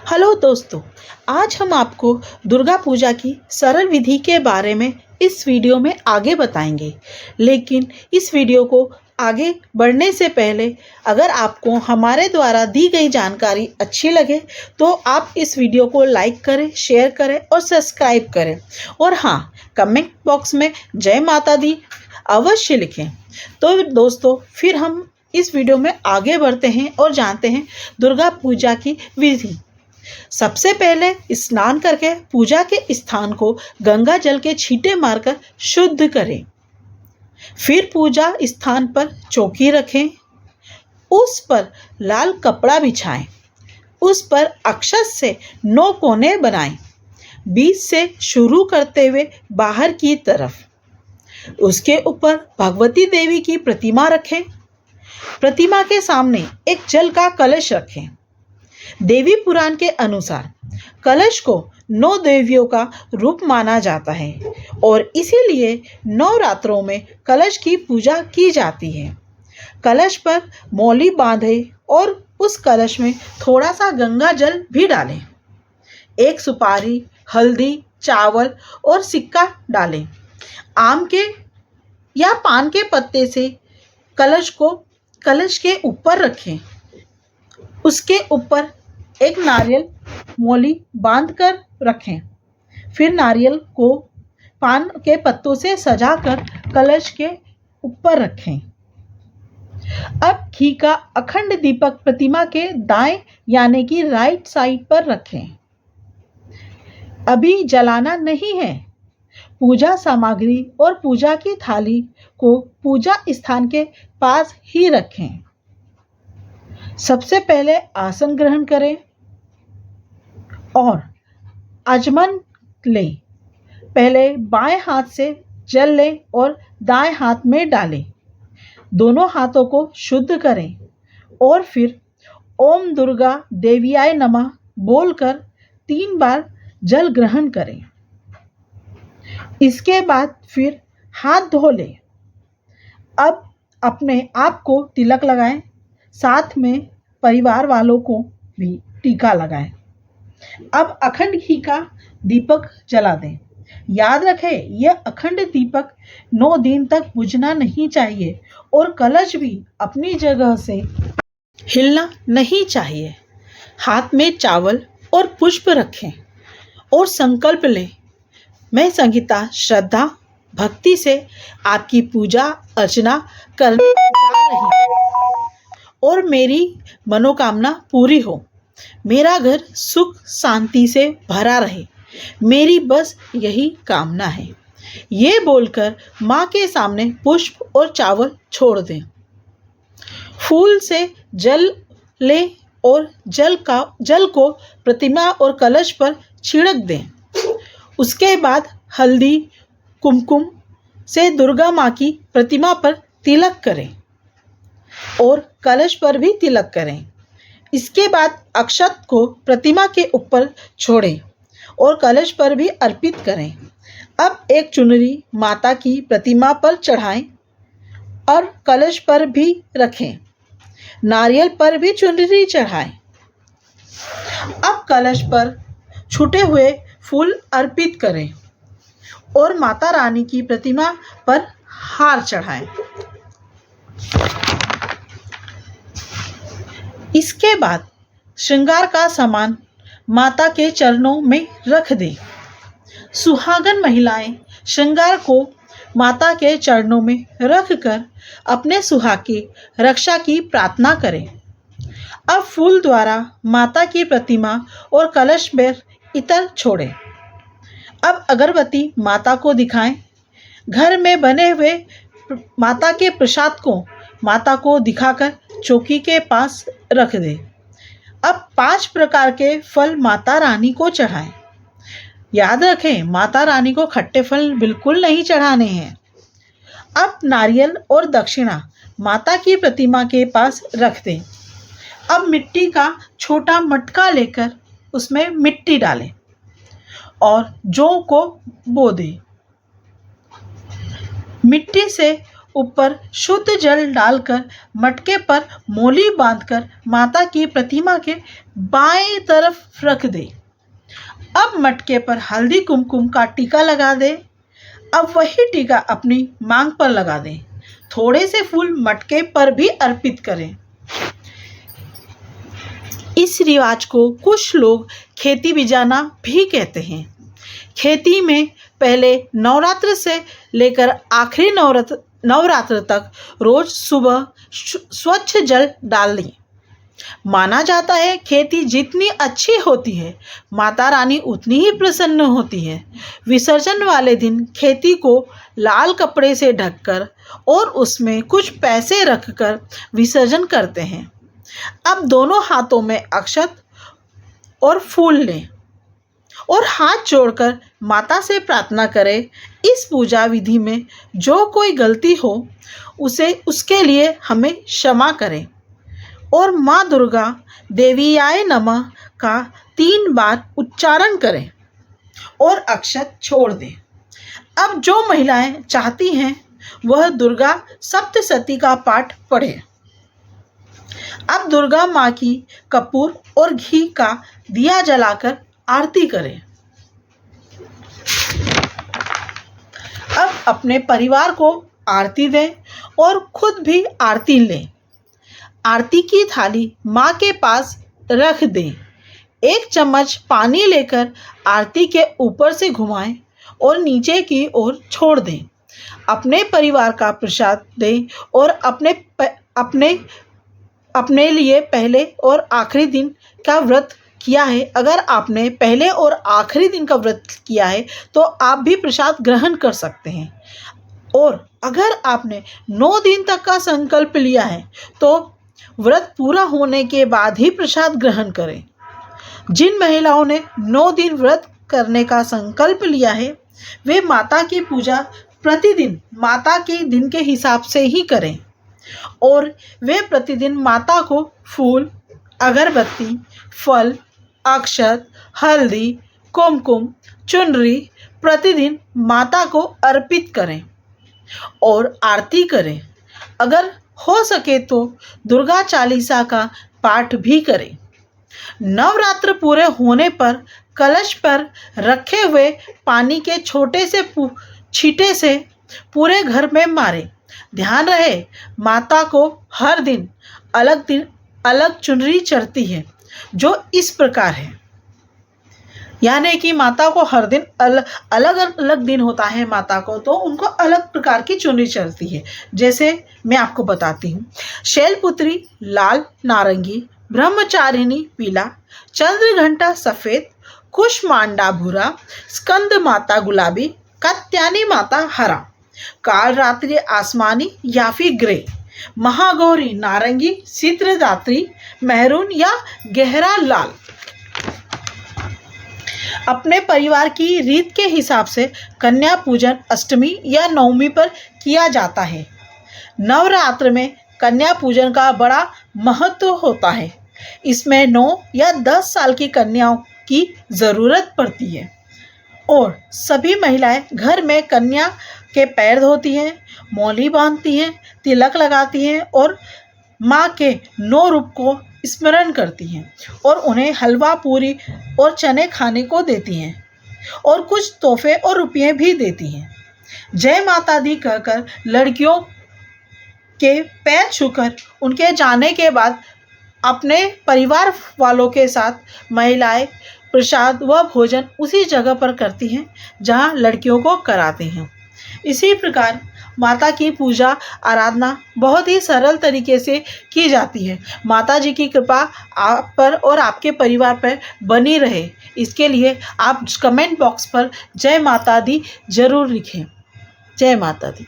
Hello दोस्तों, आज हम आपको दुर्गा पूजा की सरल विधि के बारे में इस वीडियो में आगे बताएंगे। लेकिन इस वीडियो को आगे बढ़ने से पहले अगर आपको हमारे द्वारा दी गई जानकारी अच्छी लगे तो आप इस वीडियो को लाइक करें, शेयर करें और सब्सक्राइब करें। और हाँ, कमेंट बॉक्स में जय माता दी अवश्य लिखें। तो दोस्तों, फिर हम इस वीडियो में आगे बढ़ते हैं और जानते हैं दुर्गा पूजा की विधि। सबसे पहले स्नान करके पूजा के स्थान को गंगा जल के छींटे मारकर शुद्ध करें। फिर पूजा स्थान पर चौकी रखें, उस पर लाल कपड़ा बिछाएं, उस पर अक्षत से 9 कोने बनाएं, बीच से शुरू करते हुए बाहर की तरफ। उसके ऊपर भगवती देवी की प्रतिमा रखें। प्रतिमा के सामने एक जल का कलश रखें। देवी पुराण के अनुसार कलश को 9 देवियों का रूप माना जाता है और इसीलिए 9 रात्रों में कलश की पूजा की जाती है। कलश पर मौली बांधें और उस कलश में थोड़ा सा गंगा जल भी डालें। एक सुपारी, हल्दी, चावल और सिक्का डालें। आम के या पान के पत्ते से कलश को कलश के ऊपर रखें। उसके ऊपर एक नारियल मौली बांध कर रखें। फिर नारियल को पान के पत्तों से सजाकर कलश के ऊपर रखें। अब घी का अखंड दीपक प्रतिमा के दाएं यानी कि राइट साइड पर रखें। अभी जलाना नहीं है। पूजा सामग्री और पूजा की थाली को पूजा स्थान के पास ही रखें। सबसे पहले आसन ग्रहण करें और आचमन लें। पहले बाएं हाथ से जल लें और दाएं हाथ में डालें। दोनों हाथों को शुद्ध करें और फिर ओम दुर्गा देवियाय नमः बोलकर 3 बार जल ग्रहण करें। इसके बाद फिर हाथ धो लें। अब अपने आप को तिलक लगाएं, साथ में परिवार वालों को भी टीका लगाएं। अब अखंड घी का दीपक जला दें। याद रखें, यह अखंड दीपक 9 दिन तक बुझना नहीं चाहिए और कलश भी अपनी जगह से हिलना नहीं चाहिए। हाथ में चावल और पुष्प रखें और संकल्प लें, मैं संगीता श्रद्धा भक्ति से आपकी पूजा अर्चना करने जा रही हूँ और मेरी मनोकामना पूरी हो। मेरा घर सुख शांति से भरा रहे, मेरी बस यही कामना है। ये बोलकर माँ के सामने पुष्प और चावल छोड़ दें। फूल से जल लें और जल को प्रतिमा और कलश पर छिड़क दें। उसके बाद हल्दी कुमकुम से दुर्गा माँ की प्रतिमा पर तिलक करें और कलश पर भी तिलक करें। इसके बाद अक्षत को प्रतिमा के ऊपर छोड़ें और कलश पर भी अर्पित करें। अब एक चुनरी माता की प्रतिमा पर चढ़ाएं और कलश पर भी रखें। नारियल पर भी चुनरी चढ़ाएं। अब कलश पर छूटे हुए फूल अर्पित करें और माता रानी की प्रतिमा पर हार चढ़ाएं। इसके बाद श्रृंगार का सामान माता के चरणों में रख दें। सुहागन महिलाएं श्रृंगार को माता के चरणों में रखकर अपने सुहाग की रक्षा की प्रार्थना करें। अब फूल द्वारा माता की प्रतिमा और कलश पर इत्र छोड़ें। अब अगरबत्ती माता को दिखाएं। घर में बने हुए माता के प्रसाद को माता को दिखाकर चौकी के पास रख दें। अब 5 प्रकार के फल माता रानी को चढ़ाएं। याद रखें, माता रानी को खट्टे फल बिल्कुल नहीं चढ़ाने हैं। अब नारियल और दक्षिणा माता की प्रतिमा के पास रख दें। अब मिट्टी का छोटा मटका लेकर उसमें मिट्टी डालें और जौ को बो दें। मिट्टी से ऊपर शुद्ध जल डालकर मटके पर मोली बांधकर माता की प्रतिमा के बाएं तरफ रख दे। अब मटके पर हल्दी कुमकुम का टीका लगा दे। अब वही टीका अपनी मांग पर लगा दें। थोड़े से फूल मटके पर भी अर्पित करें। इस रिवाज को कुछ लोग खेती बिजाना भी कहते हैं। खेती में पहले नवरात्र से लेकर आखिरी नवरात्र तक रोज सुबह स्वच्छ जल डालें। माना जाता है खेती जितनी अच्छी होती है माता रानी उतनी ही प्रसन्न होती है। विसर्जन वाले दिन खेती को लाल कपड़े से ढककर और उसमें कुछ पैसे रखकर विसर्जन करते हैं। अब दोनों हाथों में अक्षत और फूल लें और हाथ जोड़कर माता से प्रार्थना करें। इस पूजा विधि में जो कोई गलती हो उसके लिए हमें क्षमा करें और माँ दुर्गा देवीयाय नमः का 3 बार उच्चारण करें और अक्षत छोड़ दें। अब जो महिलाएं चाहती हैं वह दुर्गा सप्तशती का पाठ पढ़ें। अब दुर्गा माँ की कपूर और घी का दिया जलाकर आरती करें। अब अपने परिवार को आरती दें और खुद भी आरती लें। आरती की थाली माँ के पास रख दें। 1 चम्मच पानी लेकर आरती के ऊपर से घुमाएं और नीचे की ओर छोड़ दें। अपने परिवार का प्रसाद दें और अपने लिए पहले और आखिरी दिन का व्रत किया है। अगर आपने पहले और आखिरी दिन का व्रत किया है तो आप भी प्रसाद ग्रहण कर सकते हैं। और अगर आपने 9 दिन तक का संकल्प लिया है तो व्रत पूरा होने के बाद ही प्रसाद ग्रहण करें। जिन महिलाओं ने 9 दिन व्रत करने का संकल्प लिया है वे माता की पूजा प्रतिदिन माता के दिन के हिसाब से ही करें और वे प्रतिदिन माता को फूल, अगरबत्ती, फल, अक्षत, हल्दी, कुमकुम, चुनरी प्रतिदिन माता को अर्पित करें और आरती करें। अगर हो सके तो दुर्गा चालीसा का पाठ भी करें। नवरात्र पूरे होने पर कलश पर रखे हुए पानी के छोटे से छींटे से पूरे घर में मारें। ध्यान रहे माता को हर दिन अलग चुनरी चढ़ती है जो इस प्रकार है। यानी कि माता को हर दिन अलग अलग दिन होता है माता को तो उनको अलग प्रकार की चुनरी चढ़ती है। जैसे मैं आपको बताती हूँ। शैलपुत्री लाल नारंगी, ब्रह्मचारिणी पीला, चंद्रघंटा सफ़ेद, कुष्मांडा भूरा, स्कंद माता गुलाबी, कात्यायनी माता हरा, कालरात्रि आसमानी या फिर ग्रे, महागौरी नारंगी, सित्रदात्री मैरून या गहरा लाल। अपने परिवार की रीत के हिसाब से कन्या पूजन अष्टमी या नवमी पर किया जाता है। नवरात्र में कन्या पूजन का बड़ा महत्व होता है। इसमें 9 या 10 साल की कन्याओं की ज़रूरत पड़ती है और सभी महिलाएं घर में कन्या के पैर धोती हैं, मौली बांधती हैं, तिलक लगाती हैं और माँ के 9 रूप को स्मरण करती हैं और उन्हें हलवा, पूरी और चने खाने को देती हैं और कुछ तोहफे और रुपये भी देती हैं। जय माता दी कहकर लड़कियों के पैर छूकर उनके जाने के बाद अपने परिवार वालों के साथ महिलाएं प्रसाद व भोजन उसी जगह पर करती हैं जहां लड़कियों को कराते हैं। इसी प्रकार माता की पूजा आराधना बहुत ही सरल तरीके से की जाती है। माता जी की कृपा आप पर और आपके परिवार पर बनी रहे, इसके लिए आप कमेंट बॉक्स पर जय माता दी जरूर लिखें। जय माता दी।